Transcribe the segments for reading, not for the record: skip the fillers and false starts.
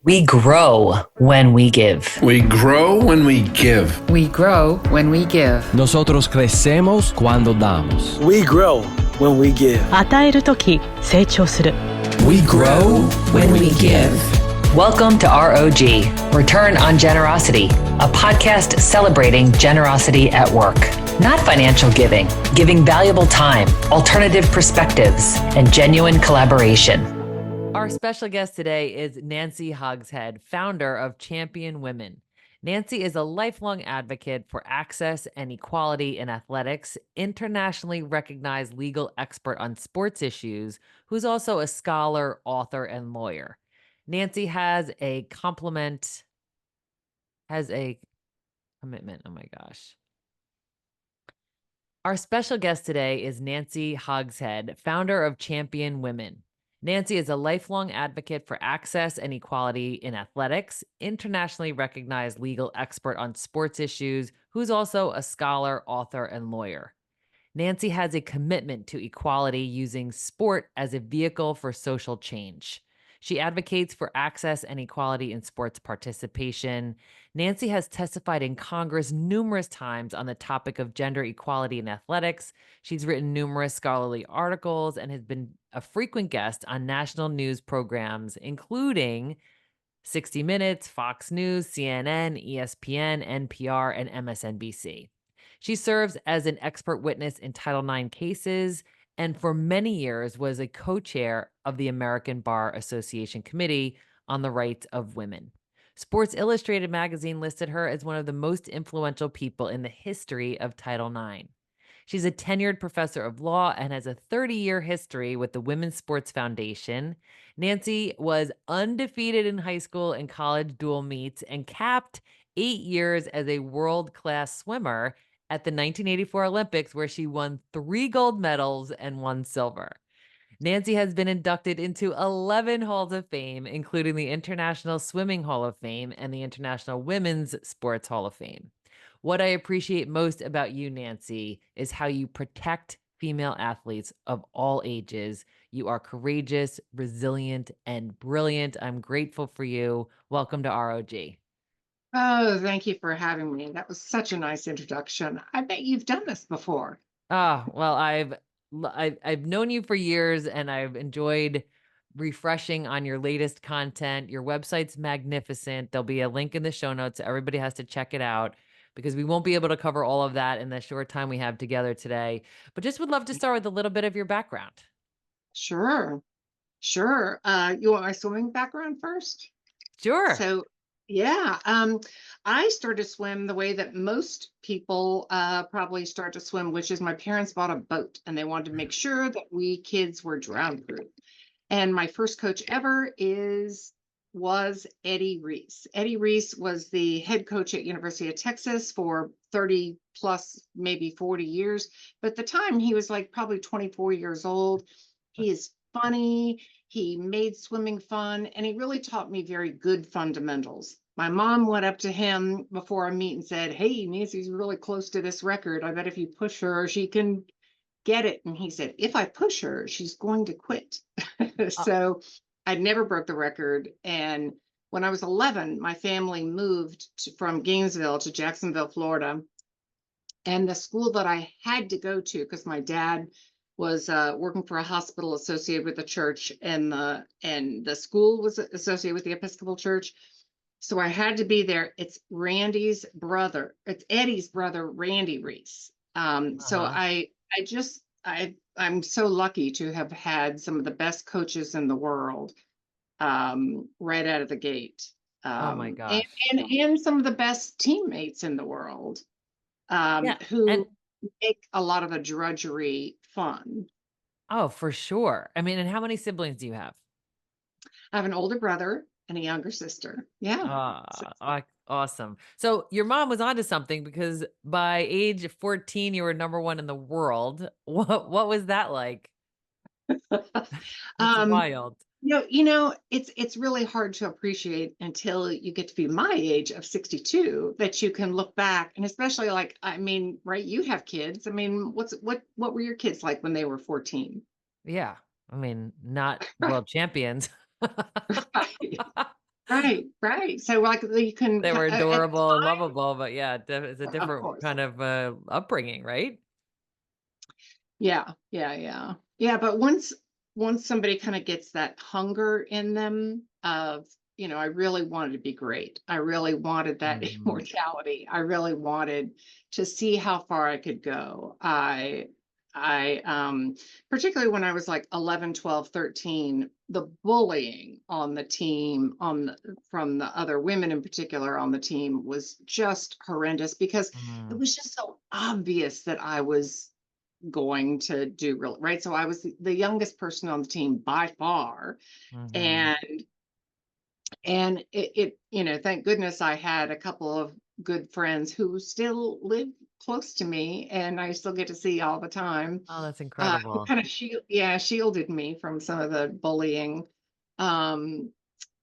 We grow when we give. We grow when we give. We grow when we give. Nosotros crecemos cuando damos. We grow when we give. 与えるとき成長する。 We grow when we give. Welcome to R.O.G, Return on Generosity, a podcast celebrating generosity at work. Not financial giving, giving valuable time, alternative perspectives, and genuine collaboration. Our special guest today is Nancy Hogshead, founder of Champion Women. Nancy is a lifelong advocate for access and equality in athletics, internationally recognized legal expert on sports issues, who's also a scholar, author, and lawyer. Nancy has a commitment. Oh my gosh. Our special guest today is Nancy Hogshead, founder of Champion Women. Nancy is a lifelong advocate for access and equality in athletics, internationally recognized legal expert on sports issues, who's also a scholar, author, and lawyer. Nancy has a commitment to equality using sport as a vehicle for social change. She advocates for access and equality in sports participation. Nancy has testified in Congress numerous times on the topic of gender equality in athletics. She's written numerous scholarly articles and has been a frequent guest on national news programs, including 60 Minutes, Fox News, CNN, ESPN, NPR, and MSNBC. She serves as an expert witness in Title IX cases and for many years was a co-chair of the American Bar Association Committee on the Rights of Women. Sports Illustrated magazine listed her as one of the most influential people in the history of Title IX. She's a tenured professor of law and has a 30-year history with the Women's Sports Foundation. Nancy was undefeated in high school and college dual meets and capped 8 years as a world-class swimmer at the 1984 Olympics, where she won 3 gold medals and 1 silver. Nancy has been inducted into 11 Halls of Fame, including the International Swimming Hall of Fame and the International Women's Sports Hall of Fame. What I appreciate most about you, Nancy, is how you protect female athletes of all ages. You are courageous, resilient, and brilliant. I'm grateful for you. Welcome to R.O.G. Oh, thank you for having me. That was such a nice introduction. I bet you've done this before. Well, I've known you for years and I've enjoyed refreshing on your latest content. Your website's magnificent. There'll be a link in the show notes. Everybody has to check it out because we won't be able to cover all of that in the short time we have together today. But just would love to start with a little bit of your background. Sure. You want my swimming background first? Sure. So, yeah, I started to swim the way that most people probably start to swim, which is my parents bought a boat and they wanted to make sure that we kids were drown proof. And my first coach ever was Eddie Reese. Eddie Reese was the head coach at University of Texas for 30 plus, maybe 40 years. But at the time, he was like probably 24 years old. He is funny. He made swimming fun, and he really taught me very good fundamentals. My mom went up to him before a meet and said, "Hey, Nancy's really close to this record. I bet if you push her, she can get it." And he said, "If I push her, she's going to quit." So I never broke the record. And when I was 11, my family moved from Gainesville to Jacksonville, Florida. And the school that I had to go to, because my dad was working for a hospital associated with the church, and the school was associated with the Episcopal Church. So I had to be there. It's Eddie's brother, Randy Reese. So I'm so lucky to have had some of the best coaches in the world right out of the gate. Oh my gosh. And some of the best teammates in the world who make a lot of the drudgery fun. Oh, for sure. I mean, and how many siblings do you have? I have an older brother and a younger sister. Yeah. Awesome. So your mom was onto something because by age 14, you were number 1 in the world. What was that like? That's wild. It's really hard to appreciate until you get to be my age of 62 that you can look back, and especially right, you have kids. I mean, what were your kids like when they were 14? Yeah. I mean, not world champions. Right. Right, right. So like you can, They were at the adorable and time, lovable, but yeah, it's a of different course. kind of upbringing, right? Yeah, yeah, yeah. Yeah, but once somebody kind of gets that hunger in them of, I really wanted to be great. I really wanted that Mhm. immortality. I really wanted to see how far I could go. I particularly when I was like 11, 12, 13, the bullying on the team from the other women in particular on the team was just horrendous because it Mm, was just so obvious that I was going to do real right. So I was the youngest person on the team by far, mhm. and thank goodness I had a couple of good friends who still live close to me, and I still get to see all the time. Oh, that's Who incredible. kind of shielded me from some of the bullying. Um,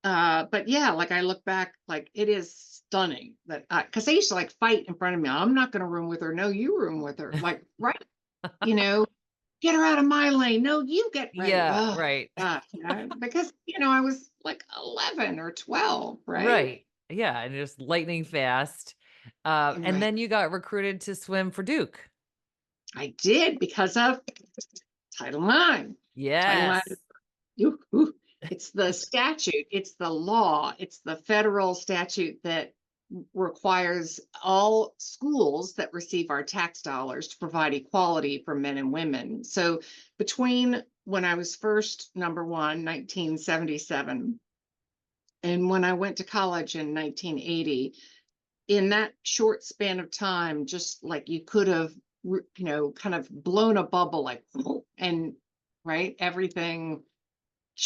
but yeah, like I look back, like it is stunning that because they used to like fight in front of me. I'm not going to room with her. No, you room with her. Like right, you know, get her out of my lane. No, you get right. Yeah, Oh, right. gosh, because I was like 11 or 12, right? Right. Yeah, and just lightning fast. And Right. then you got recruited to swim for Duke. I did because of Title IX. Title IX. Yes. Ooh, ooh. It's the statute, it's the law, it's the federal statute that requires all schools that receive our tax dollars to provide equality for men and women. So between when I was first number one, 1977, and when I went to college in 1980, in that short span of time, just like you could have, kind of blown a bubble, like, and right,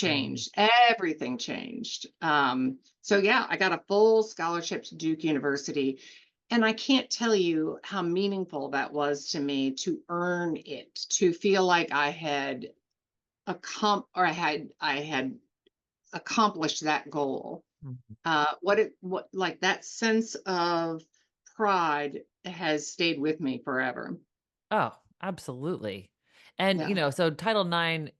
Mhm. everything changed. So yeah, I got a full scholarship to Duke University, and I can't tell you how meaningful that was to me to earn it, to feel like I had I had accomplished that goal. Mhm. What like that sense of pride has stayed with me forever. Oh, absolutely. And, Yeah. so Title IX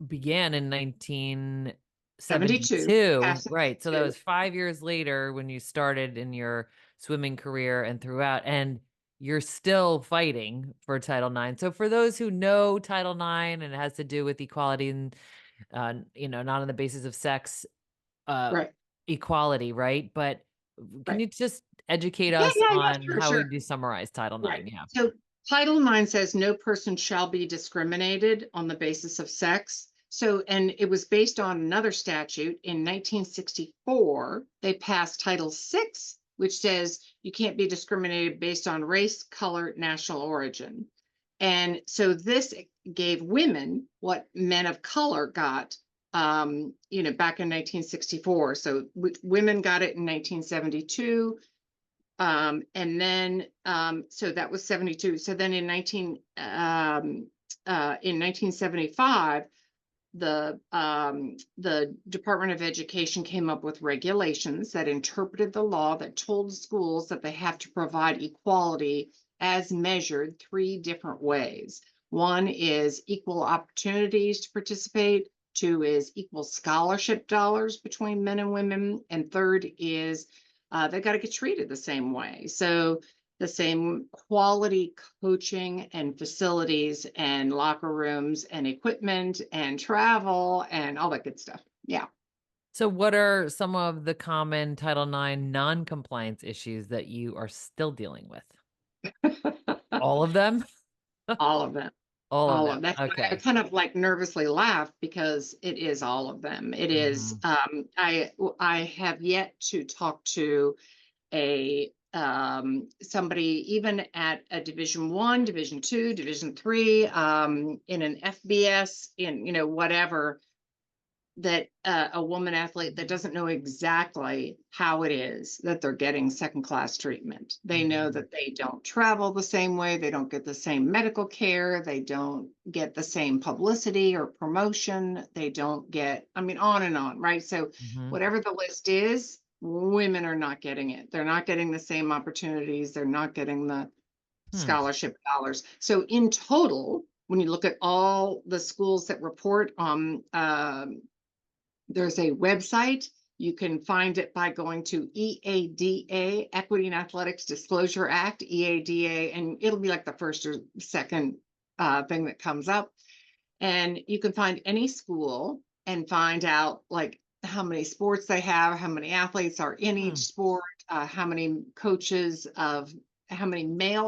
began in 72, 1972, past right? So that 72. was 5 years later when you started in your swimming career and throughout, and you're still fighting for Title IX. So for those who know Title IX and it has to do with equality and, not on the basis of sex, uh, Right, equality, right? But can right. you just educate Yeah, us yeah, yeah, on sure, how sure. would you summarize Title Right. IX? Yeah. So Title IX says no person shall be discriminated on the basis of sex. So, and it was based on another statute in 1964. They passed Title VI, which says you can't be discriminated based on race, color, national origin. And so this gave women what men of color got, back in 1964. So women got it in 1972, and then so that was 72. So then in 1975, the Department of Education came up with regulations that interpreted the law that told schools that they have to provide equality as measured three different ways. One is equal opportunities to participate. Two is equal scholarship dollars between men and women. And third is they got to get treated the same way. So the same quality coaching and facilities and locker rooms and equipment and travel and all that good stuff. Yeah. So what are some of the common Title IX non-compliance issues that you are still dealing with? All of them? All of them. All of All them. of that's why I Okay. kind of like nervously laugh because it is all of them. It is Mhm. I have yet to talk to a somebody even at a Division 1, Division 2, Division 3, in an FBS, in whatever, that a woman athlete that doesn't know exactly how it is that they're getting second class treatment. They know Mhm. that they don't travel the same way, they don't get the same medical care, they don't get the same publicity or promotion, they don't get, I mean, on and on, right? So Mhm. whatever the list is, women are not getting it. They're not getting the same opportunities, they're not getting the Hmm. scholarship dollars. So in total, when you look at all the schools that report on, there's a website You can find it by going to EADA, Equity in Athletics Disclosure Act, EADA, and it'll be like the first or second thing that comes up. And you can find any school and find out like how many sports they have, how many athletes are in each sport, how many male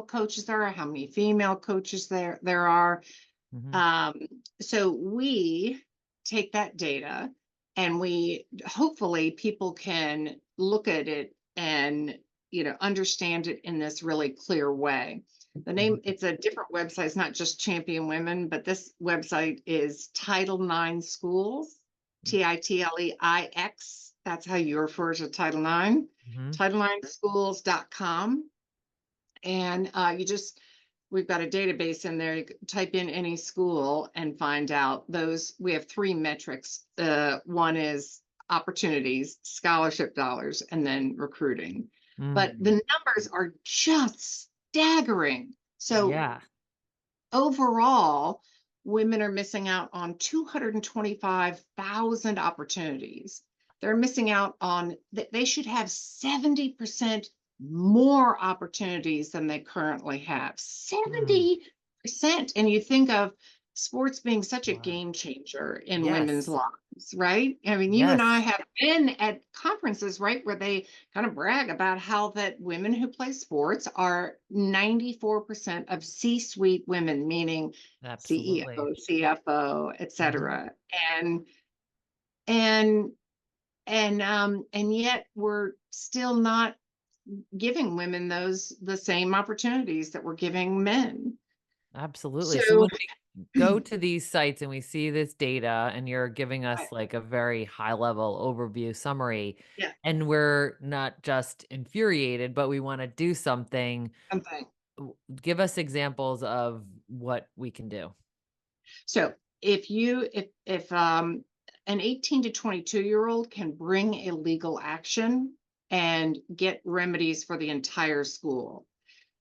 coaches there are, how many female coaches there are. So we take that data and we hopefully people can look at it and understand it in this really clear way. The name, it's a different website. It's not just Champion Women, but this website is Title IX Schools, TITLEIX. That's how you refer to Title IX, Title9schools.com. And we've got a database in there. You can type in any school and find out those. We have 3 metrics. One is opportunities, scholarship dollars, and then recruiting. But the numbers are just staggering. So overall, women are missing out on 225,000 opportunities. They're missing out on, they should have 70% more opportunities than they currently have. 70%. And you think of sports being such a game changer in women's lives, right? I mean, you and I have been at conferences, right, where they kind of brag about how that women who play sports are 94% of C-suite women, meaning CEO, CFO, et cetera. And yet we're still not giving women the same opportunities that we're giving men. Absolutely. So when we go to these sites and we see this data and you're giving us like a very high level overview summary, and we're not just infuriated, but we want to do something. Give us examples of what we can do. So if an 18 to 22-year-old can bring a legal action and get remedies for the entire school.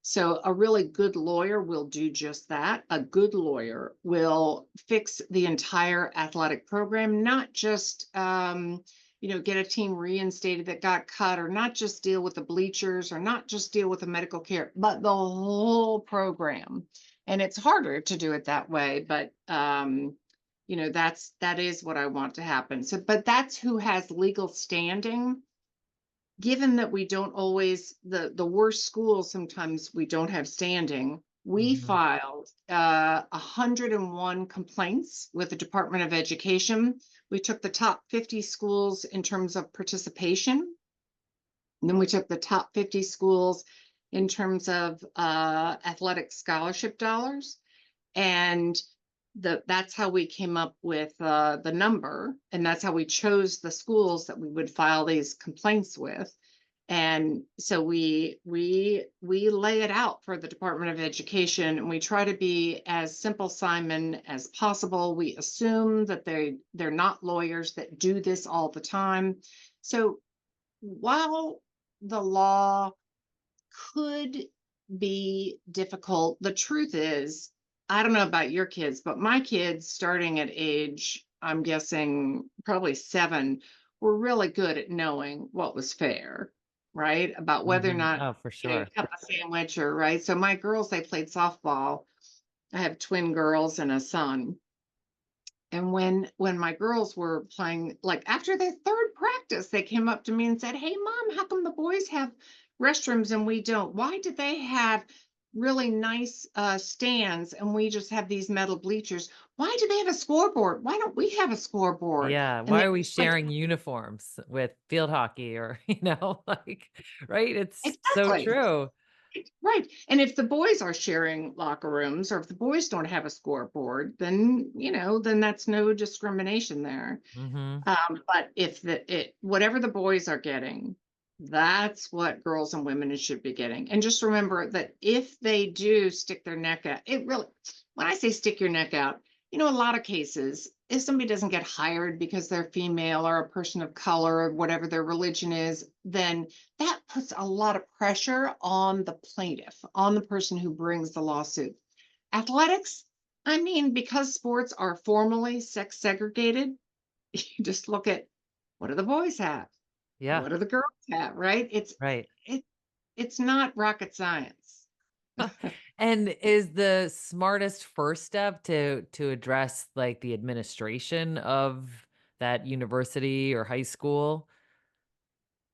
So a really good lawyer will do just that. A good lawyer will fix the entire athletic program, not just, get a team reinstated that got cut, or not just deal with the bleachers, or not just deal with the medical care, but the whole program. And it's harder to do it that way, but that is what I want to happen. So, but that's who has legal standing. Given that we don't always, the worst schools, sometimes we don't have standing. We filed 101 complaints with the Department of Education. We took the top 50 schools in terms of participation. And then we took the top 50 schools in terms of athletic scholarship dollars. And that's how we came up with the number, and that's how we chose the schools that we would file these complaints with. And so we lay it out for the Department of Education, and we try to be as simple, Simon, as possible. We assume that they're not lawyers that do this all the time. So while the law could be difficult, the truth is, I don't know about your kids, but my kids, starting at age, I'm guessing probably 7, were really good at knowing what was fair, right? About whether or not for sure. cut a sandwich or right. So my girls, they played softball. I have twin girls and a son. And when my girls were playing, like after their 3rd practice, they came up to me and said, "Hey, Mom, how come the boys have restrooms and we don't? Why do they have really nice stands and we just have these metal bleachers? Why do they have a scoreboard? Why don't we have a scoreboard?" Yeah. Why are we sharing uniforms with field hockey or, right? It's so true. Right. And if the boys are sharing locker rooms, or if the boys don't have a scoreboard, then, then that's no discrimination there. But if whatever the boys are getting, that's what girls and women should be getting. And just remember that if they do stick their neck out, when I say stick your neck out, a lot of cases, if somebody doesn't get hired because they're female or a person of color or whatever their religion is, then that puts a lot of pressure on the plaintiff, on the person who brings the lawsuit. Athletics, because sports are formally sex segregated, you just look at, what do the boys have? Yeah. What do the girls have, right? Right. It it's not rocket science. And is the smartest first step to address like the administration of that university or high school?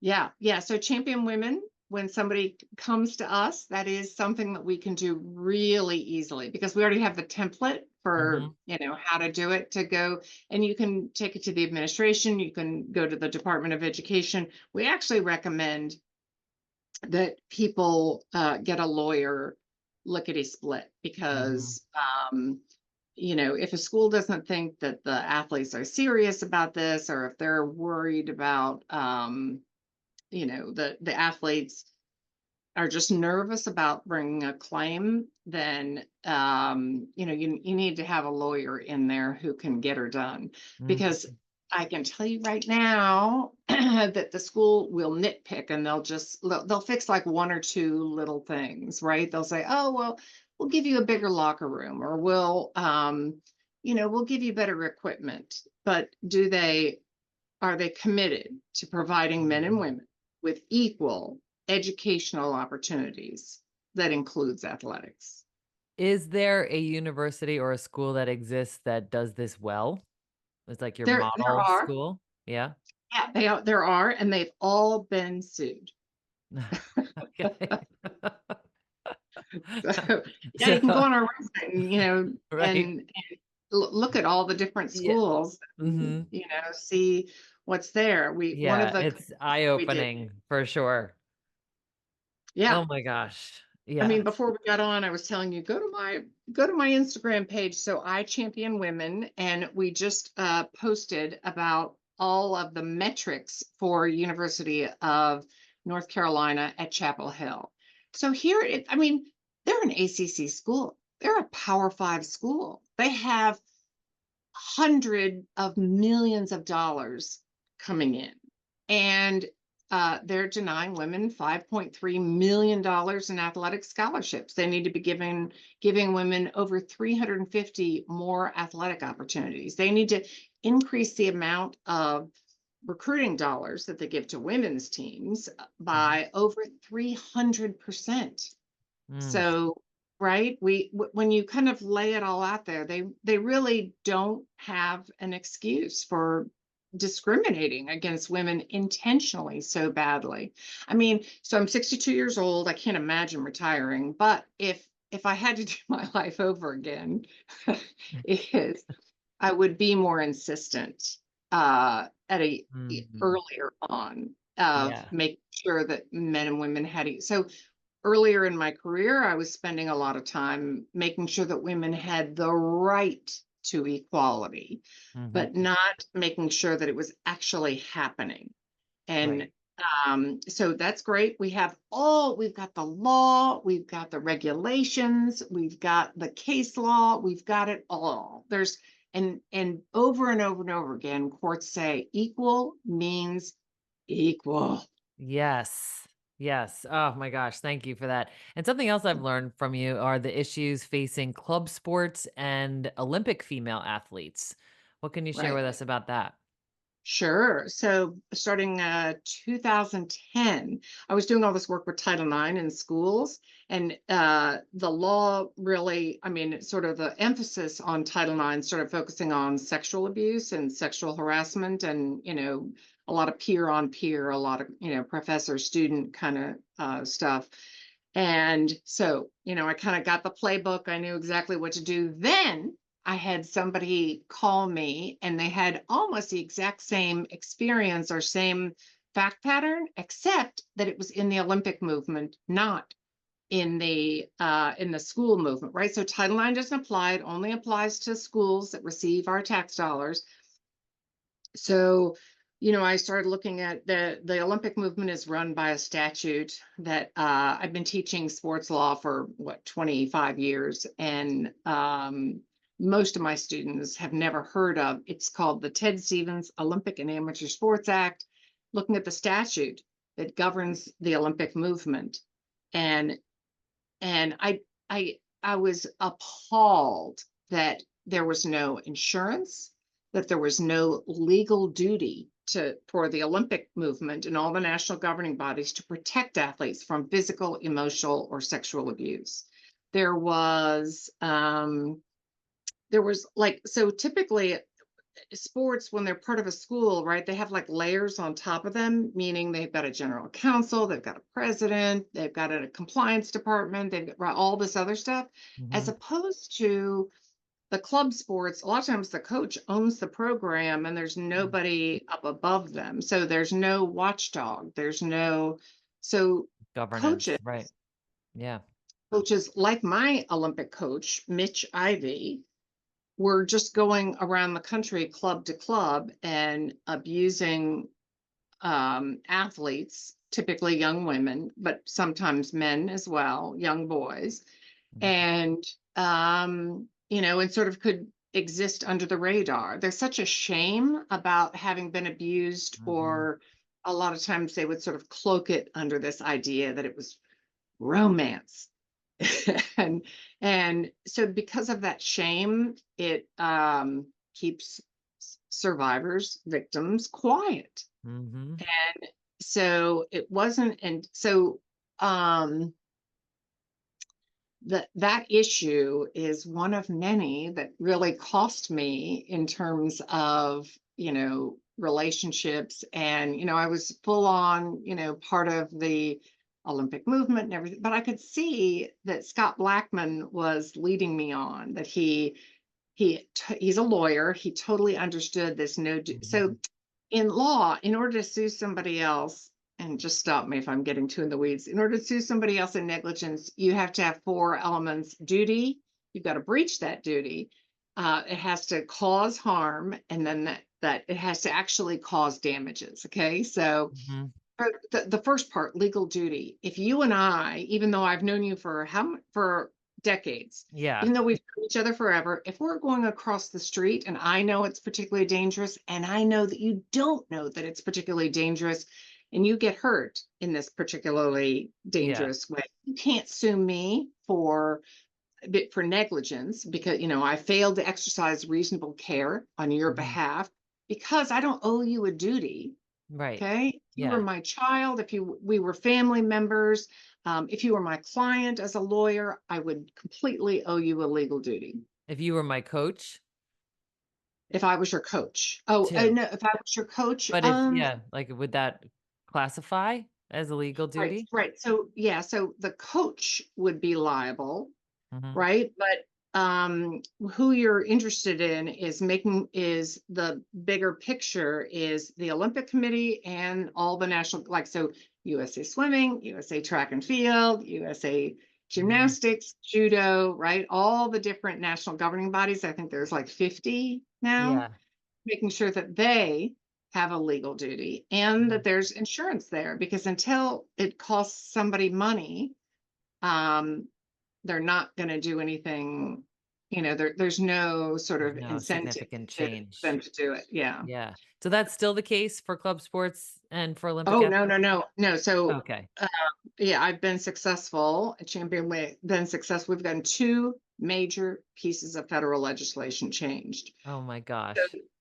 Yeah, yeah. So champion women, when somebody comes to us, that is something that we can do really easily because we already have the template for, Mhm. how to do it to go, and you can take it to the administration, you can go to the Department of Education. We actually recommend that people get a lawyer lickety split Mhm. because if a school doesn't think that the athletes are serious about this, or if they're worried about the athletes are just nervous about bringing a claim, then you need to have a lawyer in there who can get her done. Because Mhm. I can tell you right now that the school will nitpick, and they'll fix like one or two little things, right? They'll say, oh well, we'll give you a bigger locker room, or we'll give you better equipment. But are they committed to providing men and Mhm. women with equal educational opportunities that includes athletics? Is there a university or a school that exists that does this well? It's like your There model are, school? Yeah. yeah, there are, and they've all been sued. Okay. So yeah, So you can go on our website and right. look at all the different Yeah. schools, and, Mhm. see what's there. We one of Yeah, the it's we did, eye-opening for sure. yeah. Oh my gosh. I Yeah. mean, before we got on, I was telling you, go to my Instagram page. So I champion women, and we just posted about all of the metrics for University of North Carolina at Chapel Hill. So I mean, they're an ACC school. They're a Power Five school. They have hundred of millions of dollars coming in, and they're denying women $5.3 million in athletic scholarships. They need to be giving women over 350 more athletic opportunities. They need to increase the amount of recruiting dollars that they give to women's teams Mhm. by over 300%. Mm. So, right, when you kind of lay it all out there, they really don't have an excuse for discriminating against women intentionally so badly. I mean, so I'm 62 years old. I can't imagine retiring, but if I had to do my life over again, is I would be more insistent at a Mhm. earlier on of Yeah. making sure that men and women so earlier in my career, I was spending a lot of time making sure that women had the right to equality, Mhm. but not making sure that it was actually happening. And Right. so that's great. We've got the law, we've got the regulations, we've got the case law, we've got it all. And over and over and over again, courts say equal means equal. Yes. Yes. Oh my gosh, thank you for that. And something else I've learned from you are the issues facing club sports and Olympic female athletes. What can you share Right. with us about that? Sure. So starting 2010, I was doing all this work with Title IX in schools, and the law really, I mean, sort of the emphasis on Title IX started focusing on sexual abuse and sexual harassment, and a lot of peer on peer, a lot of professor student kind of stuff. And so, I kind of got the playbook. I knew exactly what to do. Then I had somebody call me, and they had almost the exact same experience or same fact pattern, except that it was in the Olympic movement, not in the school movement, right? So Title IX doesn't apply. It only applies to schools that receive our tax dollars. So, I started looking at the Olympic movement is run by a statute that I've been teaching sports law for 25 years, and most of my students have never heard of. It's called the Ted Stevens Olympic and Amateur Sports Act. Looking at the statute that governs the Olympic movement, and and I was appalled that there was no insurance, that there was no legal duty for the Olympic movement and all the national governing bodies to protect athletes from physical, emotional, or sexual abuse. There was like, so typically sports, when they're part of a school, right, they have like layers on top of them, meaning they've got a general counsel, they've got a president, they've got a compliance department, they've got all this other stuff, as opposed to the club sports. A lot of times the coach owns the program and there's nobody up above them, so there's no watchdog, there's no, so Governance, coaches right. Yeah. coaches like my Olympic coach Mitch Ivey were just going around the country, club to club, and abusing athletes, typically young women, but sometimes men as well, young boys, and and sort of could exist under the radar. There's such a shame about having been abused, or a lot of times they would sort of cloak it under this idea that it was romance. and so because of that shame, it keeps survivors, victims quiet. And so it wasn't, and so that issue is one of many that really cost me in terms of relationships. And I was full on part of the Olympic movement and everything, but I could see that Scott Blackman was leading me on, that he's a lawyer. He totally understood this. So in law, in order to sue somebody else, and just stop me if I'm getting too in the weeds, in order to sue somebody else in negligence, you have to have 4 elements. Duty, you've got to breach that duty. It has to cause harm, and then that it has to actually cause damages. Okay, so for the first part, legal duty. If you and I, even though I've known you for decades, Yeah. even though we've known each other forever, if we're going across the street and I know it's particularly dangerous, and I know that you don't know that it's particularly dangerous, and you get hurt in this particularly dangerous way, you can't sue me for negligence, because I failed to exercise reasonable care on your behalf, because I don't owe you a duty. Right. Okay. If you were my child, we were family members, if you were my client as a lawyer, I would completely owe you a legal duty. If you were my coach, if I was your coach. Oh, too. no, if I was your coach, But like, would that classify as a legal duty? right. So so the coach would be liable, right? But who you're interested in is the bigger picture is the Olympic Committee and all the national, like, so USA Swimming, USA Track and Field, USA Gymnastics, Judo, right? All the different national governing bodies. I think there's like 50 now. Yeah. Making sure that they have a legal duty and that there's insurance there, because until it costs somebody money, they're not going to do anything. There's no sort of incentive significant for change. them to do it. Yeah. Yeah. So that's still the case for club sports and for Olympic Oh, athletes? no. So, Okay. yeah, I've been successful. Been successful. We've gotten 2 major pieces of federal legislation changed. Oh my gosh.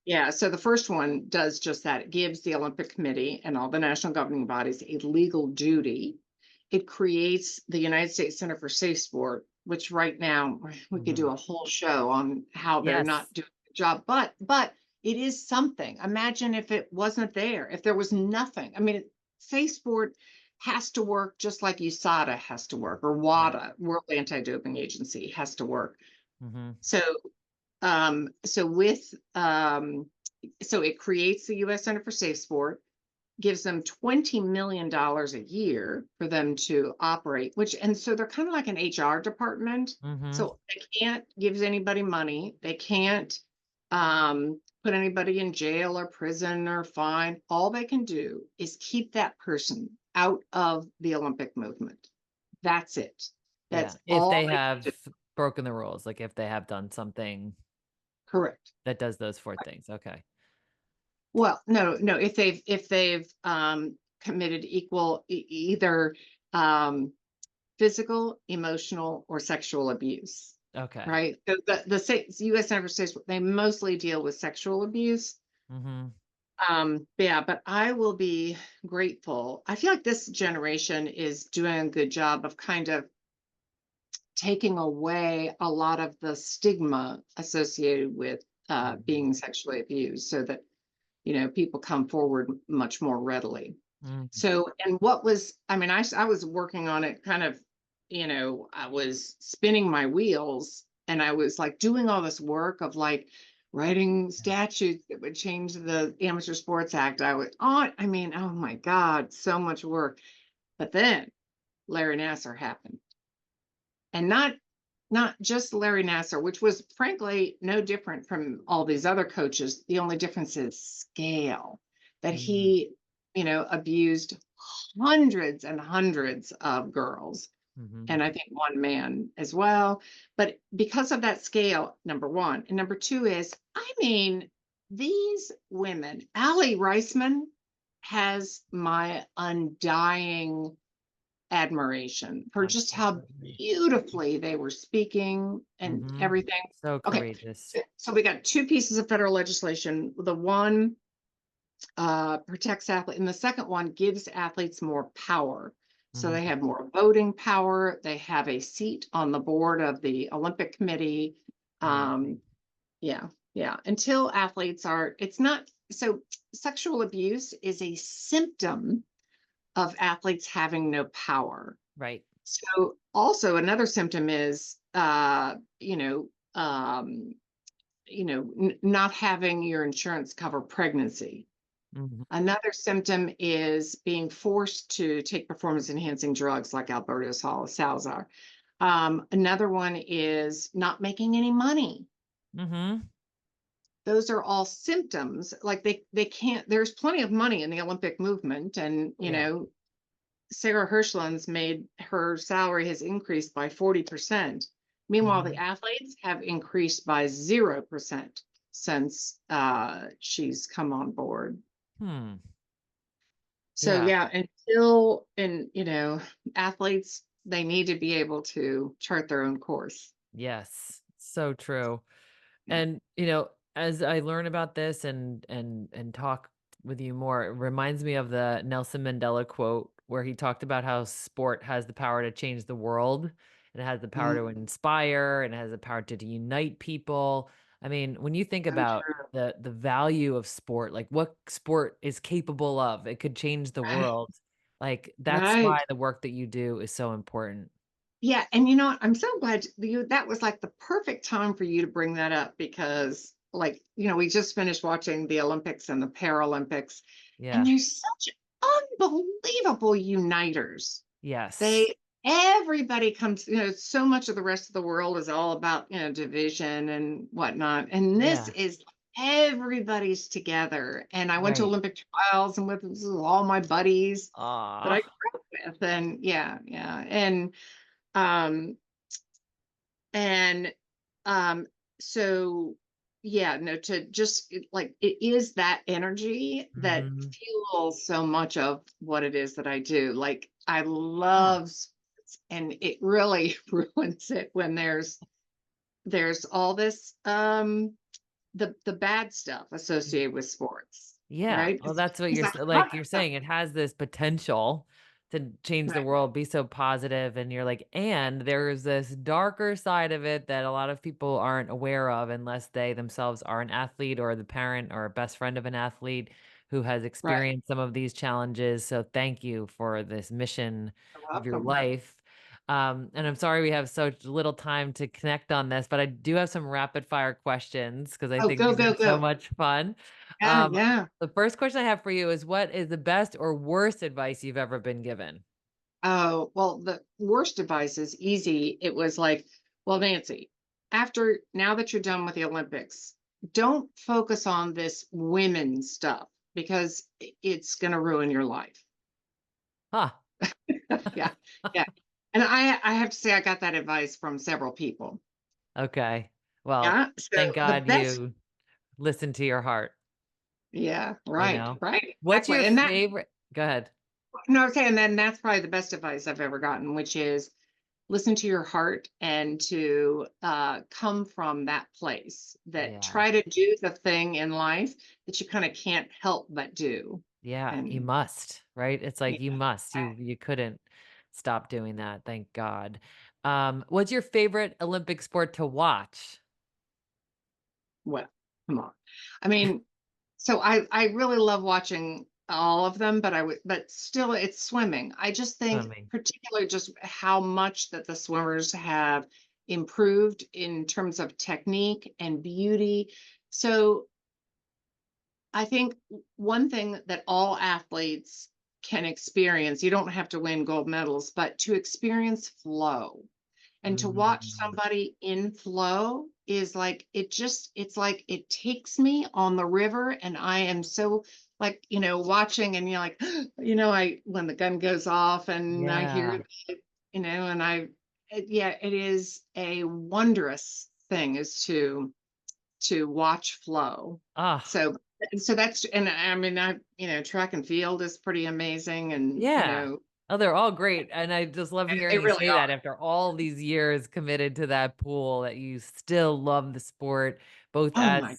Yeah, so the first one does just that. It gives the Olympic Committee and all the national governing bodies a legal duty. It creates the United States Center for Safe Sport, which right now we could do a whole show on how they're not doing a good job, but it is something. Imagine if it wasn't there, if there was nothing. I mean, Safe Sport has to work just like USADA has to work, or WADA, World Anti-Doping Agency, has to work. So so it creates the U.S. Center for Safe Sport, gives them $20 million a year for them to operate, and so they're kind of like an HR department. So they can't give anybody money. They can't put anybody in jail or prison or fine. All they can do is keep that person out of the Olympic movement. That's it. That's if all they can have do. broken the rules, like if they have done something Correct. that does those 4 things. Okay. Well, no. If they've committed either physical, emotional, or sexual abuse. Okay. Right. The U.S. Center for Safe Sport, they mostly deal with sexual abuse. Yeah, but I will be grateful. I feel like this generation is doing a good job of kind of taking away a lot of the stigma associated with Mhm. being sexually abused so that, people come forward much more readily. Mhm. So, and what was, I mean, I was working on it kind of, I was spinning my wheels and I was like doing all this work of like writing Yeah. statutes that would change the Amateur Sports Act. I was on, I mean, oh my God, so much work. But then Larry Nasser happened. And not just Larry Nasser, which was frankly no different from all these other coaches. The only difference is scale, that Mhm. he, abused hundreds and hundreds of girls, Mhm. and I think one man as well. But because of that scale, number one. And number two is, I mean, these women, Allie Reisman has my undying admiration for just how Absolutely. beautifully they were speaking and Mhm. everything. So Okay, courageous. so we got two pieces of federal legislation. The one protects athletes, and the second one gives athletes more power. So they Mhm. have more voting power. They have a seat on the board of the Olympic Committee. Amazing. Um, yeah, yeah. Until athletes are, it's not so. Sexual abuse is a symptom of athletes having no power. Right. So also another symptom is not having your insurance cover pregnancy. Mhm. Another symptom is being forced to take performance enhancing drugs like Alberto Salazar. Another one is not making any money. Mhm. Those are all symptoms. Like they can't, there's plenty of money in the Olympic movement, and Yeah. Sarah Hirschland's made her salary has increased by 40%. Meanwhile, the Mhm. athletes have increased by 0% since she's come on board. Hmm. So Yeah. yeah, until and athletes, they need to be able to chart their own course. Yes. So true. Yeah. And as I learn about this and talk with you more, it reminds me of the Nelson Mandela quote where he talked about how sport has the power to change the world, and it has the power Mm, to inspire, and it has the power to unite people. I mean, when you think so about true. the value of sport, like what sport is capable of, it could change the Right. world. Like that's Right. why the work that you do is so important. Yeah, and I'm so glad that was like the perfect time for you to bring that up because like, we just finished watching the Olympics and the Paralympics, and Yeah. they're such unbelievable uniters. Yes. They Everybody comes, so much of the rest of the world is all about, division and whatnot. And this Yeah. is everybody's together. And I went to Right. Olympic trials and with this is all my buddies that I Ah. grew up with. And yeah, yeah. Um and um so yeah, no, to just like it is that energy that Mhm. fuels so much of what it is that I do. Like I Yeah. love sports, and it really ruins it when there's all this the bad stuff associated with sports, Yeah. right? Well, that's what It's a like hot you're stuff, saying, it has this potential to change the right? world, be so positive, and you're like, and there's this darker side of it that a lot of people aren't aware of unless they themselves are an athlete or the parent or a best friend of an athlete who has Right. experienced some of these challenges. So thank you for this mission You're of your welcome. life. And I'm sorry we have so little time to connect on this, but I do have some rapid fire questions because I Oh, think go, these go, are so go. much fun. Yeah, Um, yeah. the first question I have for you is, what is the best or worst advice you've ever been given? Oh, well, the worst advice is easy. It was like, well, Nancy, after now that you're done with the Olympics, don't focus on this women's stuff because it's going to ruin your life. Huh. Yeah, yeah. And I have to say, I got that advice from several people. Okay. Well, Yeah. So thank the God best, you listen to your heart, yeah, you right, know? right, What's exactly. your And favorite? Go ahead. no, okay, and then that's probably the best advice I've ever gotten, which is listen to your heart and to come from that place, that Yeah. try to do the thing in life that you kind of can't help but do. Yeah, you And must, right? It's like you yeah, must. I- You couldn't stop doing that, thank God. What's your favorite Olympic sport to watch? well, come on. I mean, so I really love watching all of them, but still it's swimming. I just think Swimming. particularly just how much that the swimmers have improved in terms of technique and beauty. So I think one thing that all athletes can experience, you don't have to win gold medals, but to experience flow and to watch Mm, somebody in flow is like it's like it takes me on the river, and I am so like, watching, and you're like, I when the gun goes off and I hear yeah. it, and yeah, it is a wondrous thing is to watch flow. Ah, So that's, and I mean, track and field is pretty amazing, and yeah. Oh, they're all great, and I just love they hearing you really say that are. after all these years committed to that pool, that you still love the sport, both Oh my as God.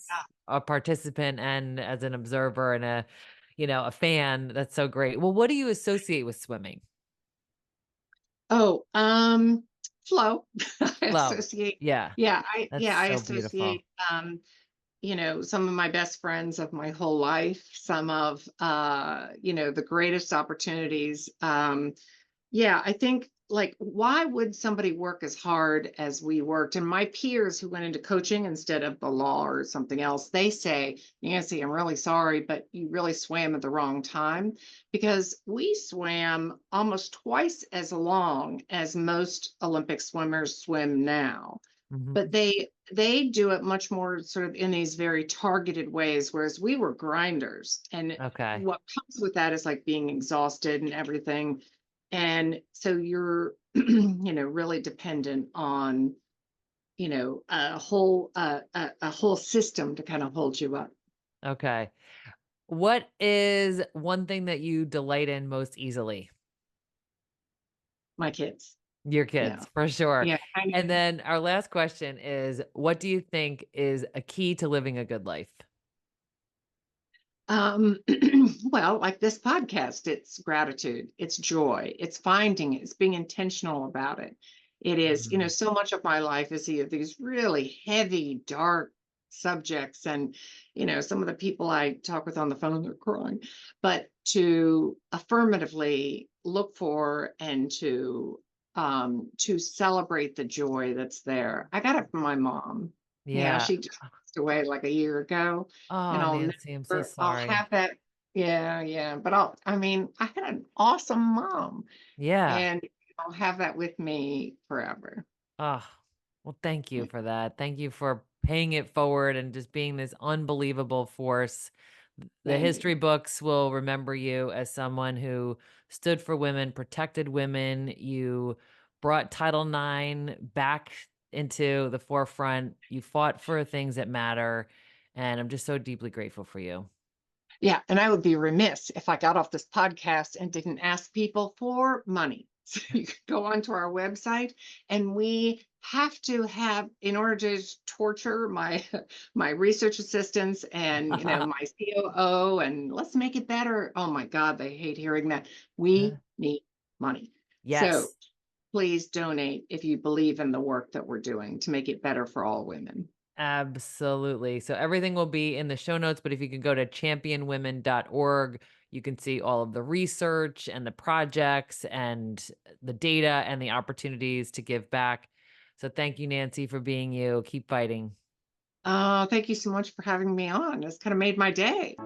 a participant and as an observer and a fan. That's so great. Well, what do you associate with swimming? Oh, flow. I Flow. associate, Yeah, that's I so beautiful. associate, some of my best friends of my whole life, some of, the greatest opportunities. Yeah, I think, like, why would somebody work as hard as we worked? And my peers who went into coaching instead of the law or something else, they say, Nancy, I'm really sorry, but you really swam at the wrong time, because we swam almost twice as long as most Olympic swimmers swim now. Mhm. But they do it much more sort of in these very targeted ways, whereas we were grinders. And Okay. what comes with that is like being exhausted and everything, and so you're really dependent on a whole system to kind of hold you up. Okay. What is one thing that you delight in most easily? My kids. Your Yeah. kids, for sure. Yeah, I And know. then our last question is, what do you think is a key to living a good life? um well, like this podcast, it's gratitude, it's joy, it's finding it, it's being intentional about it. It is, Mhm. so much of my life is these really heavy, dark subjects, and some of the people I talk with on the phone, they're crying, but to affirmatively look for and to celebrate the joy that's there. I got it from my mom. Yeah. She just passed away like a year ago, and Oh, Nancy, I'm so I'll sorry. have that. Yeah, yeah. But I mean, I had an awesome mom, Yeah. and I'll have that with me forever. Oh, well, thank you for that. Thank you for paying it forward and just being this unbelievable force. The Thank history you. books will remember you as someone who stood for women, protected women. You brought Title IX back into the forefront. You fought for things that matter. And I'm just so deeply grateful for you. Yeah, and I would be remiss if I got off this podcast and didn't ask people for money. So you can go onto our website, and we have to have, in order to torture my my research assistants and my COO, and let's make it better. Oh my God, they hate hearing that. We need money. So Yes. please donate if you believe in the work that we're doing to make it better for all women. Absolutely. So everything will be in the show notes, but if you can go to championwomen.org, you can see all of the research and the projects and the data and the opportunities to give back. So thank you, Nancy, for being you. Keep fighting. Thank you so much for having me on. It's kind of made my day.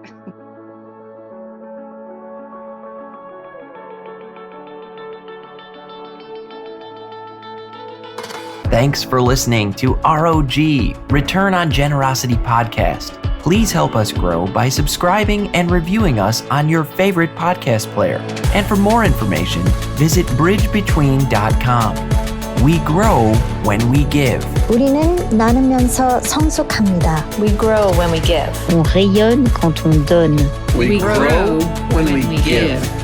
Thanks for listening to R.O.G. Return on Generosity podcast. Please help us grow by subscribing and reviewing us on your favorite podcast player. And for more information, visit bridgebetween.com. We grow when we give. 우리는 나누면서 성숙합니다. We grow when we give. On rayonne quand on donne. We grow when we give.